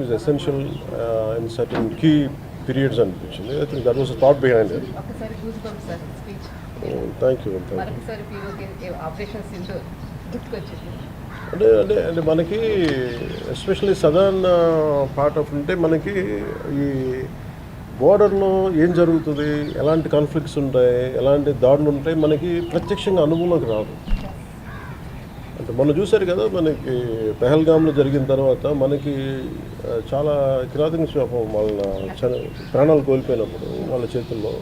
is essential in certain key periods అనిపించింది. I think that was a thought behind it. ఒకసారి goosebumps sir speech. Thank you. మరొకసారి హీరోకి operation Sindhu గుర్తుకొచ్చింది. అంటే మనకి ఎస్పెషల్లీ సదర్న్ పార్ట్ ఆఫ్ ఉంటే మనకి ఈ బోర్డర్లో ఏం జరుగుతుంది, ఎలాంటి కాన్ఫ్లిక్ట్స్ ఉంటాయి, ఎలాంటి దాడులు ఉంటాయి, మనకి ప్రత్యక్షంగా అనుభవంలోకి రాదు. అంటే మొన్న చూశారు కదా, మనకి పెహల్గామ్లో జరిగిన తర్వాత మనకి చాలా కిరాతక వాళ్ళ ప్రాణాలు కోల్పోయినప్పుడు వాళ్ళ చేతుల్లో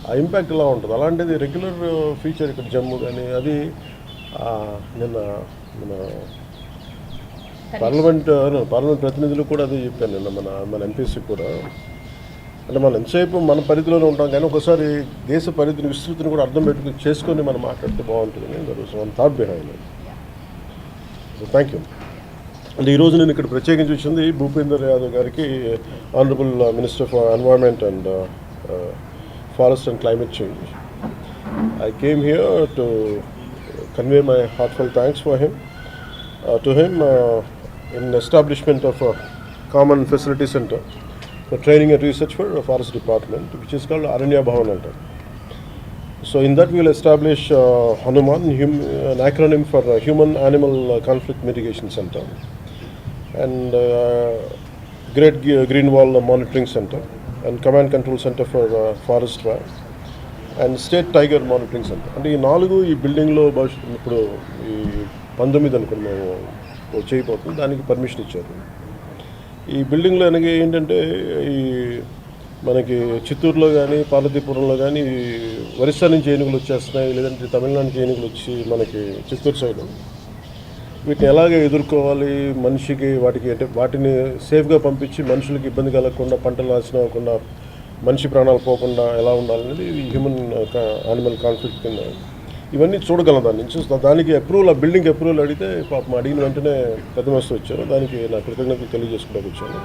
ఆ ఇంపాక్ట్ ఎలా ఉంటుంది. అలాంటిది రెగ్యులర్ ఫీచర్ ఇక్కడ జమ్మూ కానీ అది నిన్న మన పార్లమెంట్ ప్రతినిధులు కూడా అదే చెప్పాను నిన్న మన ఎంపీసీ కూడా. అంటే మనం ఎంతసేపు మన పరిధిలోనే ఉంటాం కానీ ఒకసారి దేశ పరిధిని విస్తృతిని కూడా అర్థం చేసుకొని మనం మాట్లాడితే బాగుంటుందని one thought behind it. So thank you. అంటే ఈరోజు నేను ఇక్కడ ప్రత్యేకించి వచ్చింది భూపేందర్ యాదవ్ గారికి, honourable minister for environment and forest and climate change. I came here to convey my heartfelt thanks to him in establishment of a common facility center for training and research for the forest department, which is called Aranya Bhavan. So in that we will establish Hanuman, an acronym for Human Animal Conflict Mitigation Center, and Great Green Wall Monitoring Center, and Command Control Center for Forest Fire, and state tiger monitoring centre. అంటే ఈ 4 ఈ బిల్డింగ్లో భవిష్యత్తు ఇప్పుడు ఈ 19 అనుకుని మేము చేయబోతుంది, దానికి పర్మిషన్ ఇచ్చారు. ఈ బిల్డింగ్లో అనగా ఏంటంటే ఈ మనకి చిత్తూరులో కానీ పార్వతీపురంలో కానీ ఒరిస్సా నుంచి ఏనుగులు వచ్చేస్తున్నాయి, లేదంటే తమిళనాడు నుంచి ఏనుగులు వచ్చి మనకి చిత్తూరు సైడ్ వీటిని ఎలాగే ఎదుర్కోవాలి, మనిషికి వాటికి అంటే వాటిని సేఫ్గా పంపించి మనుషులకి ఇబ్బంది కలగకుండా, పంటలు నాశనం అవ్వకుండా, మనిషి ప్రాణాలు పోకుండా ఎలా ఉండాలనేది హ్యూమన్ యానిమల్ కాన్ఫ్లిక్ట్ కింద ఇవన్నీ చూడగలం. దాని నుంచి దానికి అప్రూవల్, ఆ బిల్డింగ్ అప్రూవల్ అడిగితే పాపం అడిగిన వెంటనే పెద్ద మస్తు వచ్చారు. దానికి నా కృతజ్ఞతలు తెలియజేసుకోవడానికి వచ్చాను.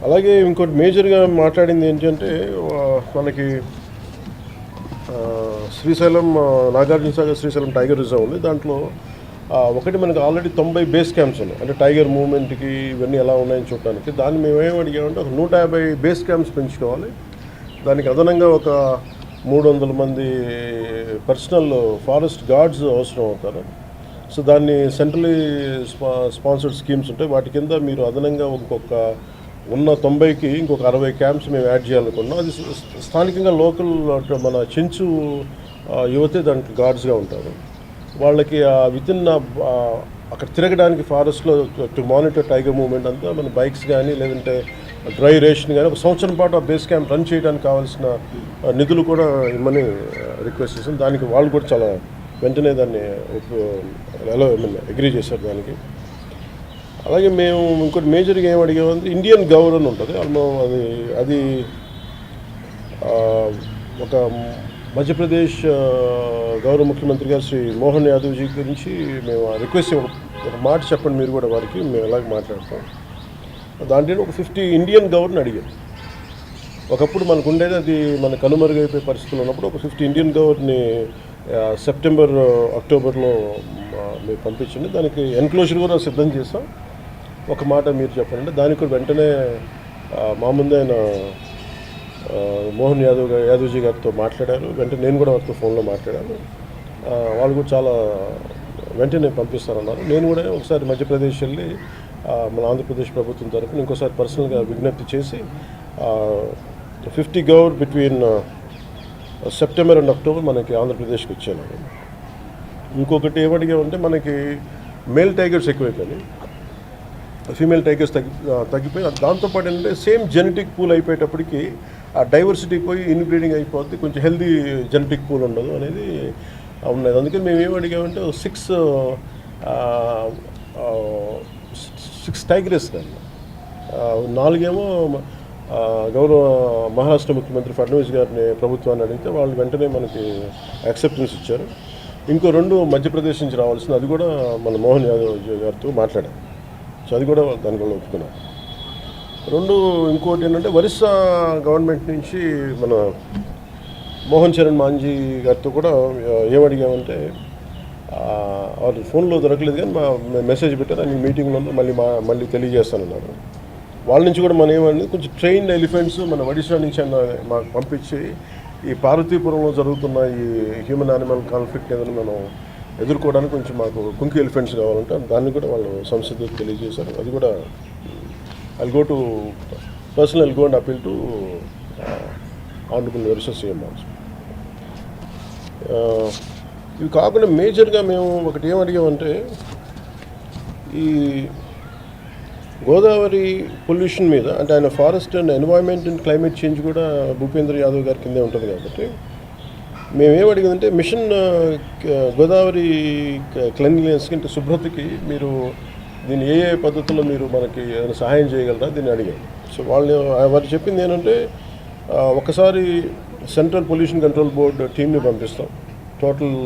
అలాగే ఇంకోటి మేజర్గా మాట్లాడింది ఏంటంటే మనకి శ్రీశైలం నాగార్జున సాగర్ శ్రీశైలం టైగర్ రిజర్వ్ ఉంది. దాంట్లో ఒకటి మనకు ఆల్రెడీ 90 బేస్ క్యాంప్స్ ఉన్నాయి, అంటే టైగర్ మూవ్మెంట్కి ఇవన్నీ ఎలా ఉన్నాయని చూడడానికి. దాన్ని మేమేం అడిగామంటే ఒక 150 బేస్ క్యాంప్స్ పెంచుకోవాలి, దానికి అదనంగా ఒక 300 మంది పర్సనల్ ఫారెస్ట్ గార్డ్స్ అవసరం అవుతారు. సో దాన్ని సెంట్రలీ స్పాన్సర్డ్ స్కీమ్స్ ఉంటాయి, వాటి కింద మీరు అదనంగా ఇంకొక ఉన్న 90కి ఇంకొక 60 క్యాంప్స్ మేము యాడ్ చేయాలనుకున్నాం. అది స్థానికంగా లోకల్ మన చెంచు యువతే దానికి గార్డ్స్గా ఉంటారు. వాళ్ళకి వితిన్ అక్కడ తిరగడానికి ఫారెస్ట్లో టు మానిటర్ టైగర్ మూవ్మెంట్ అంతా మన బైక్స్ కానీ లేదంటే డ్రై రేషన్ కానీ ఒక సంవత్సరం పాటు ఆ బేస్ క్యాంప్ రన్ చేయడానికి కావాల్సిన నిధులు కూడా ఇమ్మని రిక్వెస్ట్ చేసాం. దానికి వాళ్ళు కూడా చాలా వెంటనే దాన్ని అగ్రీ చేశారు దానికి. అలాగే మేము ఇంకోటి మేజర్గా ఏం అడిగామంటే ఇండియన్ గౌర్ అని ఉంటుంది, అది ఒక మధ్యప్రదేశ్ గౌరవ ముఖ్యమంత్రి గారు శ్రీ మోహన్ యాదవ్జీ గురించి మేము రిక్వెస్ట్ ఒక మాట చెప్పండి మీరు కూడా వారికి, మేము ఎలాగ మాట్లాడతాం. దాంట్లో ఒక 50 ఇండియన్ గవర్ని అడిగారు. ఒకప్పుడు మనకు ఉండేది అది మన కనుమరుగైపోయే పరిస్థితులు ఉన్నప్పుడు ఒక 50 ఇండియన్ గవర్ని సెప్టెంబర్ అక్టోబర్లో మీరు పంపించండి, దానికి ఎన్క్లోజర్ కూడా సిద్ధం చేస్తాం, ఒక మాట మీరు చెప్పండి. దానికి కూడా వెంటనే మా ముందే ఆయన మోహన్ యాదవ్జీ గారితో మాట్లాడారు. వెంటనే నేను కూడా వారితో ఫోన్లో మాట్లాడాను. వాళ్ళు కూడా చాలా వెంటనే పంపిస్తారన్నారు. నేను కూడా ఒకసారి మధ్యప్రదేశ్ వెళ్ళి మన ఆంధ్రప్రదేశ్ ప్రభుత్వం తరఫున ఇంకోసారి పర్సనల్గా విజ్ఞప్తి చేసి 50 gaur between September and October మనకి ఆంధ్రప్రదేశ్కి వచ్చాను. ఇంకొకటి ఏమడిగామంటే మనకి మేల్ టైగర్స్ ఎక్కువైపోయినాయి, ఫీమేల్ టైగర్స్ తగ్గిపోయి, దాంతోపాటు ఏంటంటే సేమ్ జెనెటిక్ పూల్ అయిపోయేటప్పటికి ఆ డైవర్సిటీ పోయి ఇన్బ్రీడింగ్ అయిపోద్ది, కొంచెం హెల్దీ జెనెటిక్ పూల్ ఉండదు అనేది ఉన్నది. అందుకని మేము ఏం అడిగామంటే 6 టైగర్స్ దాన్ని 4 ఏమో గౌరవ మహారాష్ట్ర ముఖ్యమంత్రి ఫడ్నవీస్ గారిని ప్రభుత్వాన్ని అడిగితే వాళ్ళు వెంటనే మనకి యాక్సెప్టెన్స్ ఇచ్చారు. ఇంకో 2 మధ్యప్రదేశ్ నుంచి రావాల్సింది, అది కూడా మన మోహన్ యాదవ్ గారితో మాట్లాడారు. సో అది కూడా దాని వల్ల ఒప్పుకున్నారు. 2 ఇంకోటి ఏంటంటే ఒరిస్సా గవర్నమెంట్ నుంచి మన మోహన్ చరణ్ మాంజీ గారితో కూడా ఏమడిగామంటే వాళ్ళు ఫోన్లో దొరకలేదు కానీ మెసేజ్ పెట్టారు ఆయన మీటింగ్లో మళ్ళీ తెలియజేస్తానన్నారు. వాళ్ళ నుంచి కూడా మనం ఏమన్నది కొంచెం ట్రైన్డ్ ఎలిఫెంట్స్ మన ఒడిశా నుంచి అన్న మాకు పంపించి ఈ పార్వతీపురంలో జరుగుతున్న ఈ హ్యూమన్ యానిమల్ కాన్ఫ్లిక్ట్ ఏదైనా మనం ఎదుర్కోవడానికి కొంచెం మాకు కుంకి ఎలిఫెంట్స్ కావాలంటే దాన్ని కూడా వాళ్ళు సంసిద్ధత తెలియజేశారు. అది కూడా I'll go to personal I'll go and appeal to honourable Orissa CM also. ఇవి కాకుండా మేజర్గా మేము ఒకటి ఏమడిగామంటే ఈ గోదావరి పొల్యూషన్ మీద అంటే ఆయన forest and environment and climate change కూడా భూపేంద్ర యాదవ్ గారి కిందే ఉంటుంది కాబట్టి మేమేమడిగిందంటే మిషన్ గోదావరి క్లెన్లీనెస్కి అంటే శుభ్రతకి మీరు దీన్ని ఏ పద్ధతుల్లో మీరు మనకి ఏదైనా సహాయం చేయగలరా దీన్ని అడిగాం. సో వారు చెప్పింది ఏంటంటే ఒకసారి సెంట్రల్ పొల్యూషన్ కంట్రోల్ బోర్డు టీమ్ని పంపిస్తాం, టోటల్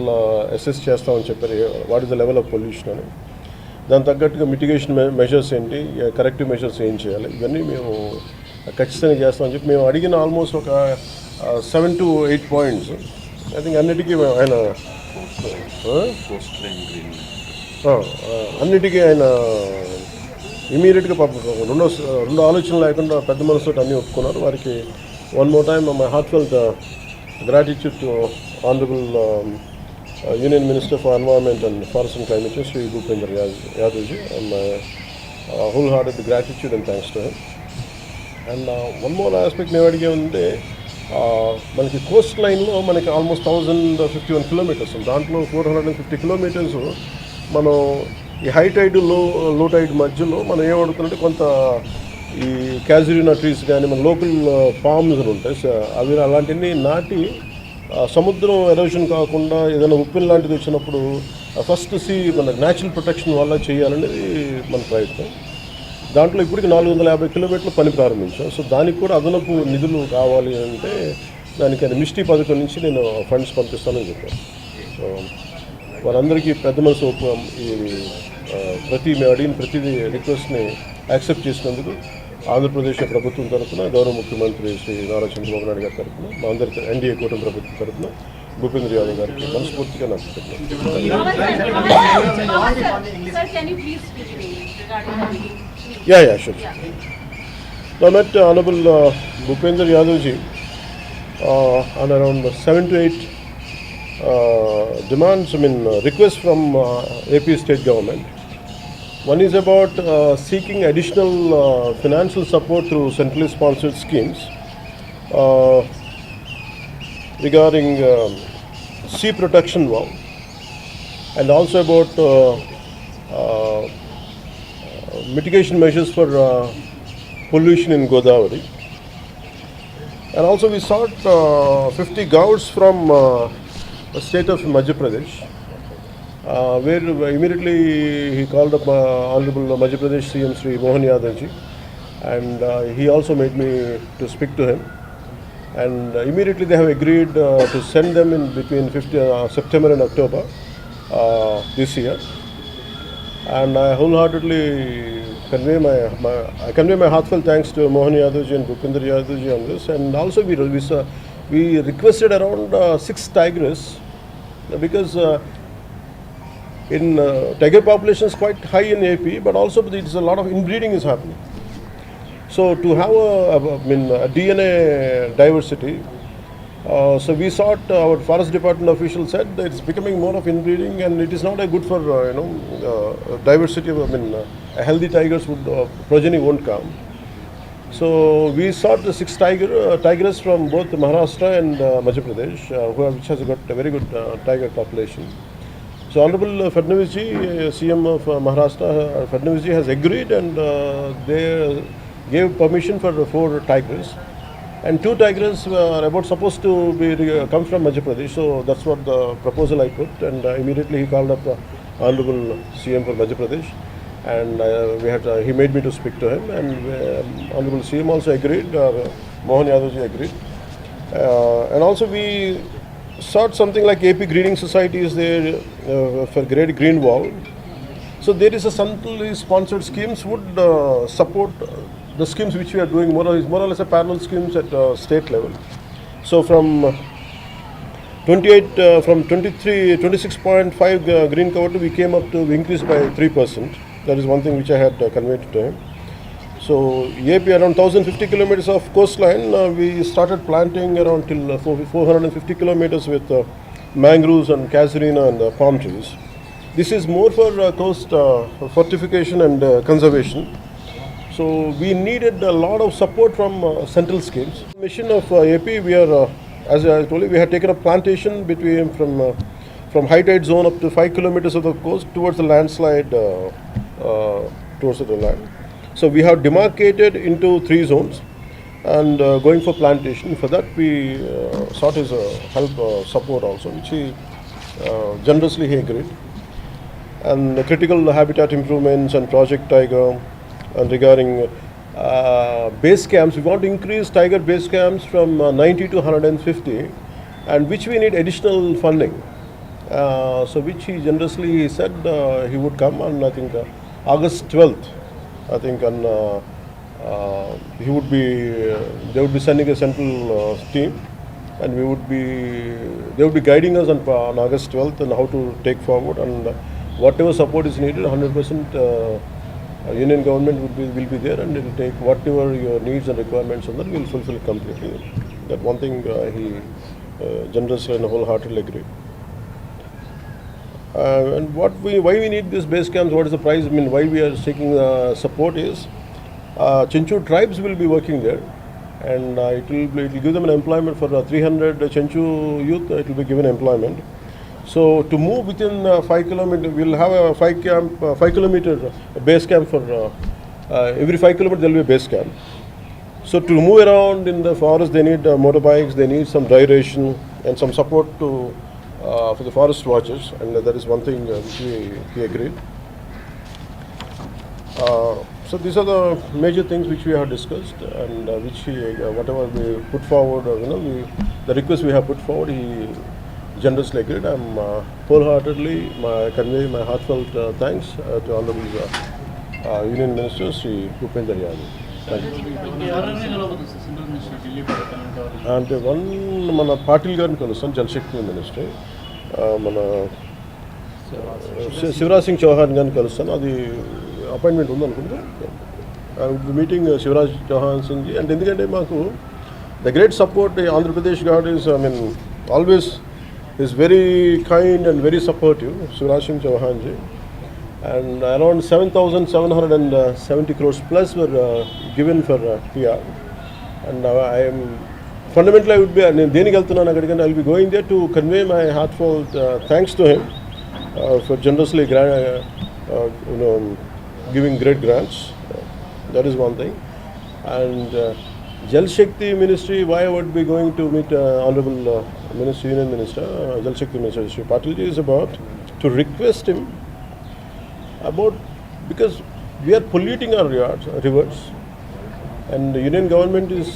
అసెస్ చేస్తామని చెప్పారు what is the level of pollution అని. దాని తగ్గట్టుగా మిటిగేషన్ మెషర్స్ ఏంటి, కరెక్టివ్ మెషర్స్ ఏం చేయాలి, ఇవన్నీ మేము ఖచ్చితంగా చేస్తామని చెప్పి మేము అడిగిన ఆల్మోస్ట్ ఒక 7 to 8 పాయింట్స్. ఐ థింక్ అన్నిటికీ ఆయన అన్నిటికీ ఆయన ఇమీడియట్గా రెండు ఆలోచనలు లేకుండా పెద్ద మనసుతో అన్నీ ఒప్పుకున్నారు. వారికి one more time my heartfelt gratitude to Honorable Union Minister for Environment and Forest and Climate Change, Sri Bhupendra Yadavji, and my wholehearted gratitude and thanks to him. And one more aspect మేము అడిగే ఉంటే మనకి Coast లైన్లో మనకి almost 1051 kilometres, దాంట్లో 450 kilometres మనం ఈ high Tide లో టైడ్ మధ్యలో మనం ఏమడుగుతుంటే కొంత ఈ క్యాజురినా ట్రీస్ కానీ మన లోకల్ పామ్స్ ఉంటాయి అవి అలాంటివన్నీ నాటి సముద్రం ఎరోషన్ కాకుండా ఏదైనా ఉప్పిన్ లాంటిది వచ్చినప్పుడు ఫస్ట్ మన న్యాచురల్ ప్రొటెక్షన్ వల్ల చేయాలనేది మన ప్రయత్నం. దాంట్లో ఇప్పటికి 450 కిలోమీటర్లు పని ప్రారంభించాం. సో దానికి కూడా అదనపు నిధులు కావాలి అంటే దానికి మిస్టీ పథకం నుంచి నేను ఫండ్స్ పంపిస్తానని చెప్పాను. సో వారందరికీ పెద్ద మనసు మేము అడిగిన ప్రతిదీ రిక్వెస్ట్ని యాక్సెప్ట్ చేసినందుకు ఆంధ్రప్రదేశ్ ప్రభుత్వం తరఫున గౌరవ ముఖ్యమంత్రి శ్రీ నారా చంద్రబాబు నాయుడు గారి తరఫున మా అందరి ఎన్డీఏ కూటమి ప్రభుత్వం తరఫున భూపేంద్ర యాదవ్ గారికి మనస్ఫూర్తిగా sure. So I met Honorable Bhupendra Yadavji on around 7 to 8 demands, requests from AP state government. One is about seeking additional financial support through centrally sponsored schemes regarding sea protection wall, and also about mitigation measures for pollution in Godavari. And also we sought 50 gouts from the state of Madhya Pradesh, where immediately he called up Honorable Madhya Pradesh CM Sri Mohan Yadavji, and he also made me to speak to him. And immediately they have agreed to send them in between September and October this year. And I wholeheartedly convey my heartfelt thanks to Mohan Yadavji and Bhupendra Yadavji on this. And also we requested around 6 tigers because tiger population is quite high in AP, but also there's a lot of inbreeding is happening. So to have a DNA diversity, so we sought, our forest department official said that it's becoming more of inbreeding and it is not a good for diversity of, a healthy tigers would progeny won't come. So we sought the 6 tigers from both Maharashtra and Madhya Pradesh, which has got a very good tiger population. So Honorable Fadnavis ji, CM of Maharashtra, Fadnavis ji has agreed, and they gave permission for 4 tigers. And 2 tigers were about supposed to come from Madhya Pradesh. So that's what the proposal I put, and immediately he called up Honorable CM for Madhya Pradesh, and he made me to speak to him, and Honorable CM also agreed, Mohan Yadavji agreed. And also we sought something like AP Greening Society is there for Great Green Wall. So there is a centrally sponsored schemes would support the schemes which we are doing more or less a parallel schemes at state level. So from from 26.5 green cover we came up to, we increased by 3%. That is one thing which I had conveyed to him. So AP around 1050 kilometers of coastline, we started planting around till 450 kilometers with mangroves and casuarina and palm trees. This is more for coast fortification and conservation. So we needed a lot of support from central schemes. Mission of AP, we are, as I told you, we had taken a plantation from high tide zone up to 5 kilometers of the coast towards the landslide towards the land. So we have demarcated into 3 zones and going for plantation. For that we sought his help, support also, which he generously he agreed. And critical habitat improvements and Project Tiger, and regarding base camps, we want to increase tiger base camps from 90 to 150, and which we need additional funding. So which he generously said he would come on, I think August 12th. I think on he would be they would be sending a central team, and they would be guiding us on August 12th and how to take forward, and whatever support is needed, 100% union government will be there, and it will take whatever your needs and requirements on that, we will fulfill completely. That one thing he generously and wholeheartedly agreed. And why we need this base camps, what is the price, I mean, why we are seeking support is Chenchu tribes will be working there, and it will give them an employment for 300 Chenchu youth, it will be given employment. So to move within 5 kilometers, we will have a 5 kilometer base camp for every 5 kilometers there will be a base camp. So to move around in the forest, they need motorbikes, they need some dry ration and some support for the forest watchers, and that is one thing which he agreed. So these are the major things which we have discussed, and which he, whatever we put forward, the request we have put forward, he generously agreed. I'm wholeheartedly convey my heartfelt thanks to Honorable Union Minister Sri Bhupendra Yadav. Thank you. అంటే మన పాటిల్ గారిని కలుస్తాను, జలశక్తి ministry, మన శివరాజ్ సింగ్ చౌహాన్ గారిని కలుస్తాను, అది appointment ఉందనుకుంటా. Meeting Shivraj Chauhan Singh ji, అంటే ఎందుకంటే మాకు the great support Andhra Pradesh government is, I mean, always is very kind and very supportive, Shivraj Singh Chauhan ji, and around 7,770 crores plus were given for PR, and I am fundamentally I would be, దేనికి వెళ్తున్నాను అక్కడికి, I will be going there to convey my heartfelt thanks to him for generously giving great grants. That is one thing. And Jal Shakti Ministry, why I would be going to meet Honorable Minister, Union Minister, Jal Shakti Minister Sri Patil ji, is about to request him about, because we are polluting our rivers, and the Union government is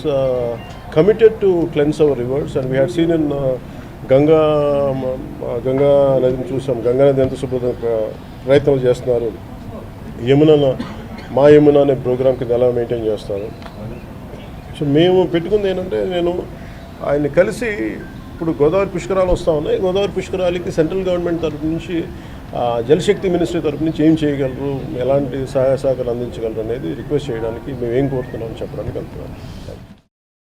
committed to cleanse our rivers, and we had seen in Ganga నదిని చూసాం, గంగా నది ఎంత శుభ్రత ప్రయత్నాలు చేస్తున్నారు, మా యమున అనే programme కింద ఎలా మెయింటైన్ చేస్తారు. సో మేము పెట్టుకుంది ఏంటంటే, నేను ఆయన్ని కలిసి, ఇప్పుడు గోదావరి పుష్కరాలు వస్తూ ఉన్నాయి, గోదావరి పుష్కరాలకి సెంట్రల్ గవర్నమెంట్ తరఫు నుంచి జలశక్తి మినిస్ట్రీ తరఫు నుంచి ఏం చేయగలరు, ఎలాంటి సహాయ సహకారాలు అందించగలరు అనేది రిక్వెస్ట్ చేయడానికి, మేము ఏం కోరుతున్నామని చెప్పడానికి వెళ్తున్నాం.